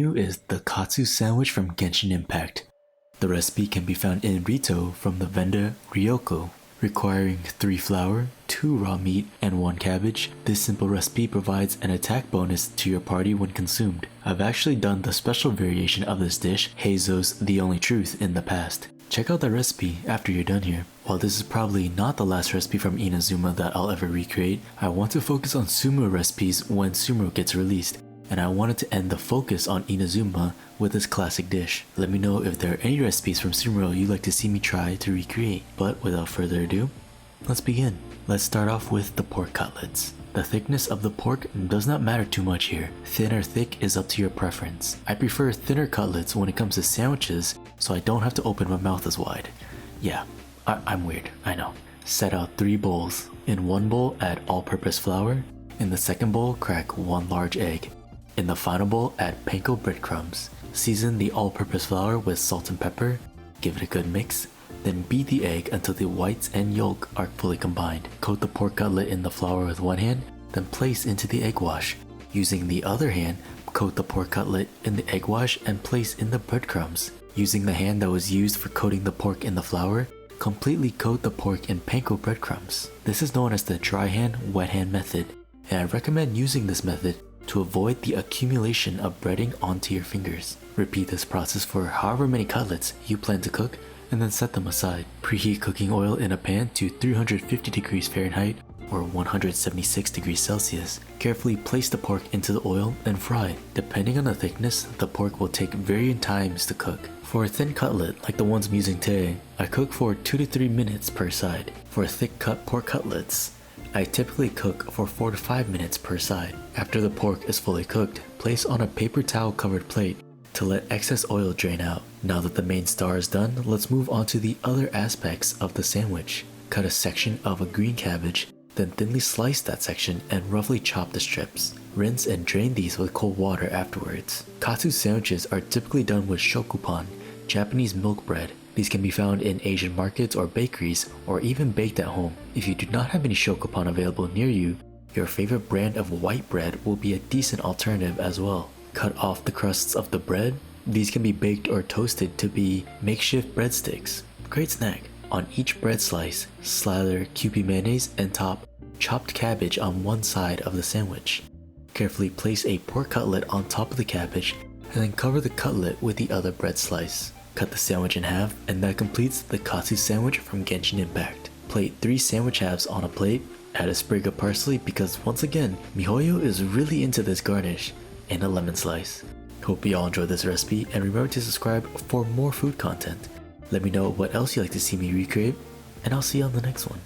Sumeru is the Katsu Sandwich from Genshin Impact. The recipe can be found in Rito from the vendor Ryoko. Requiring 3 flour, 2 raw meat, and 1 cabbage, this simple recipe provides an attack bonus to your party when consumed. I've actually done the special variation of this dish, Heizo's The Only Truth, in the past. Check out the recipe after you're done here. While this is probably not the last recipe from Inazuma that I'll ever recreate, I want to focus on Sumeru recipes when Sumeru gets released, and I wanted to end the focus on Inazuma with this classic dish. Let me know if there are any recipes from Sumeru you'd like to see me try to recreate. But without further ado, let's begin. Let's start off with the pork cutlets. The thickness of the pork does not matter too much here. Thin or thick is up to your preference. I prefer thinner cutlets when it comes to sandwiches, so I don't have to open my mouth as wide. Yeah, I'm weird, I know. Set out 3 bowls. In one bowl, add all-purpose flour. In the second bowl, crack 1 large egg. In the final bowl, add panko breadcrumbs. Season the all-purpose flour with salt and pepper. Give it a good mix. Then beat the egg until the whites and yolk are fully combined. Coat the pork cutlet in the flour with one hand, then place into the egg wash. Using the other hand, coat the pork cutlet in the egg wash and place in the breadcrumbs. Using the hand that was used for coating the pork in the flour, completely coat the pork in panko breadcrumbs. This is known as the dry hand, wet hand method, and I recommend using this method to avoid the accumulation of breading onto your fingers. Repeat this process for however many cutlets you plan to cook, and then set them aside. Preheat cooking oil in a pan to 350 degrees Fahrenheit or 176 degrees Celsius. Carefully place the pork into the oil and fry. Depending on the thickness, the pork will take varying times to cook. For a thin cutlet like the ones I'm using today, I cook for 2 to 3 minutes per side. For thick cut pork cutlets, I typically cook for 4 to 5 minutes per side. After the pork is fully cooked, place on a paper towel covered plate to let excess oil drain out. Now that the main star is done, let's move on to the other aspects of the sandwich. Cut a section of a green cabbage, then thinly slice that section and roughly chop the strips. Rinse and drain these with cold water afterwards. Katsu sandwiches are typically done with shokupan, Japanese milk bread. These can be found in Asian markets or bakeries, or even baked at home. If you do not have any shokupan available near you, your favorite brand of white bread will be a decent alternative as well. Cut off the crusts of the bread. These can be baked or toasted to be makeshift breadsticks. Great snack. On each bread slice, slather Kewpie mayonnaise and top chopped cabbage on one side of the sandwich. Carefully place a pork cutlet on top of the cabbage and then cover the cutlet with the other bread slice. Cut the sandwich in half, and that completes the Katsu Sandwich from Genshin Impact. Plate 3 sandwich halves on a plate. Add a sprig of parsley because once again, MiHoYo is really into this garnish. And a lemon slice. Hope you all enjoyed this recipe, and remember to subscribe for more food content. Let me know what else you'd like to see me recreate, and I'll see you on the next one.